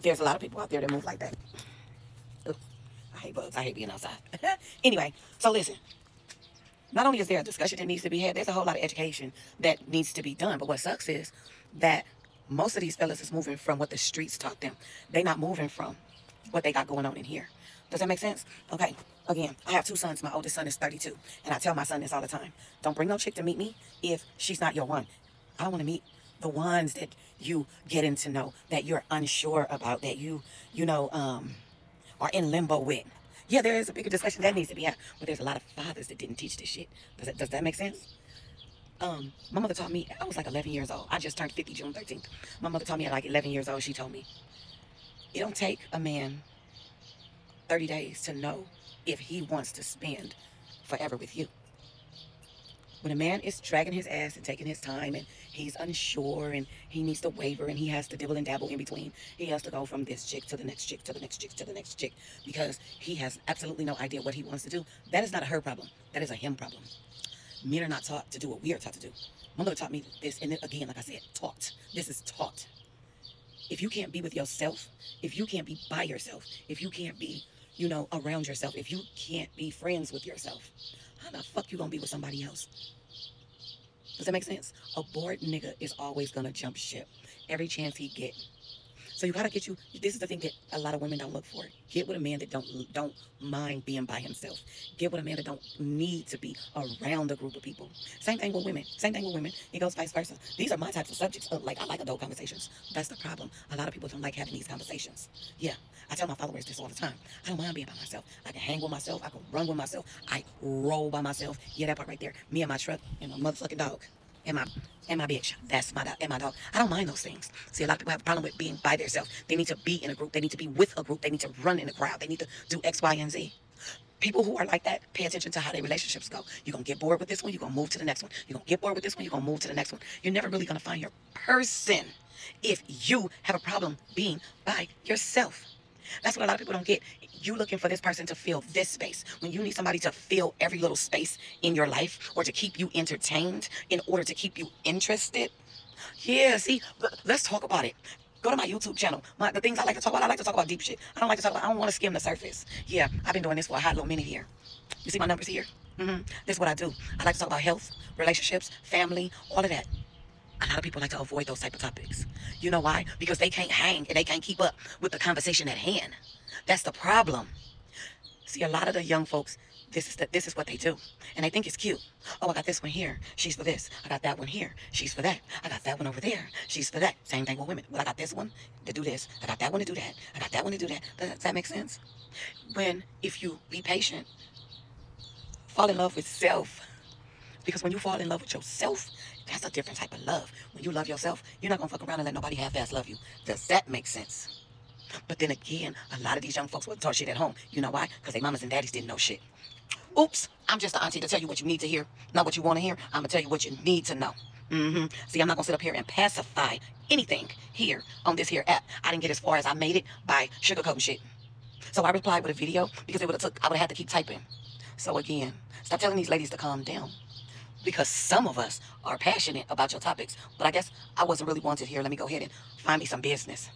there's a lot of people out there that move like that. Ugh, I hate bugs. I hate being outside. Anyway, so listen. Not only is there a discussion that needs to be had, there's a whole lot of education that needs to be done. But what sucks is that most of these fellas is moving from what the streets taught them. They're not moving from what they got going on in here. Does that make sense? Okay, again, I have 2 sons. My oldest son is 32. And I tell my son this all the time. Don't bring no chick to meet me if she's not your one. I don't want to meet the ones that you getting to know, that you're unsure about, that you are in limbo with. Yeah, there is a bigger discussion that needs to be had, but there's a lot of fathers that didn't teach this shit. Does that make sense? My mother taught me, I was like 11 years old. I just turned 50 June 13th. My mother taught me at like 11 years old, she told me, it don't take a man 30 days to know if he wants to spend forever with you. When a man is dragging his ass and taking his time and he's unsure and he needs to waver and he has to dibble and dabble in between, he has to go from this chick to the next chick to the next chick to the next chick because he has absolutely no idea what he wants to do. That is not a her problem. That is a him problem. Men are not taught to do what we are taught to do. My mother taught me this, and then again, like I said, taught. This is taught. If you can't be with yourself, if you can't be by yourself, if you can't be, around yourself, if you can't be friends with yourself, how the fuck you gonna be with somebody else? Does that make sense? A bored nigga is always gonna jump ship every chance he get. So you gotta get you. This is the thing that a lot of women don't look for. Get with a man that don't mind being by himself. Get with a man that don't need to be around a group of people. Same thing with women. Same thing with women. It goes vice versa. These are my types of subjects. Like I like adult conversations. That's the problem. A lot of people don't like having these conversations. Yeah, I tell my followers this all the time. I don't mind being by myself. I can hang with myself. I can run with myself. I roll by myself. Yeah, that part right there. Me and my truck and my motherfucking dog. And my bitch. That's my dog. And my dog. I don't mind those things. See, a lot of people have a problem with being by themselves. They need to be in a group. They need to be with a group. They need to run in a crowd. They need to do X, Y, and Z. People who are like that, pay attention to how their relationships go. You're going to get bored with this one. You're going to move to the next one. You're going to get bored with this one. You're going to move to the next one. You're never really going to find your person if you have a problem being by yourself. That's what a lot of people don't get. You looking for this person to fill this space when you need somebody to fill every little space in your life or to keep you entertained in order to keep you interested. Yeah, see, let's talk about it. Go to my YouTube channel. The things I like to talk about, I like to talk about deep shit. I don't want to skim the surface. Yeah, I've been doing this for a hot little minute here. You see my numbers here? This is what I do. I like to talk about health, relationships, family, all of that. A lot of people like to avoid those type of topics. You know why? Because they can't hang and they can't keep up with the conversation at hand. That's the problem. See, a lot of the young folks, this is what they do. And they think it's cute. Oh, I got this one here. She's for this. I got that one here. She's for that. I got that one over there. She's for that. Same thing with women. Well, I got this one to do this. I got that one to do that. I got that one to do that. Does that make sense? If you be patient, fall in love with self. Because when you fall in love with yourself, that's a different type of love. When you love yourself, you're not going to fuck around and let nobody half-ass love you. Does that make sense? But then again, a lot of these young folks wasn't taught shit at home. You know why? Because their mamas and daddies didn't know shit. Oops, I'm just the auntie to tell you what you need to hear, not what you want to hear. I'm going to tell you what you need to know. See, I'm not going to sit up here and pacify anything here on this here app. I didn't get as far as I made it by sugarcoating shit. So I replied with a video because I would have had to keep typing. So again, stop telling these ladies to calm down. Because some of us are passionate about your topics. But I guess I wasn't really wanted here. Let me go ahead and find me some business.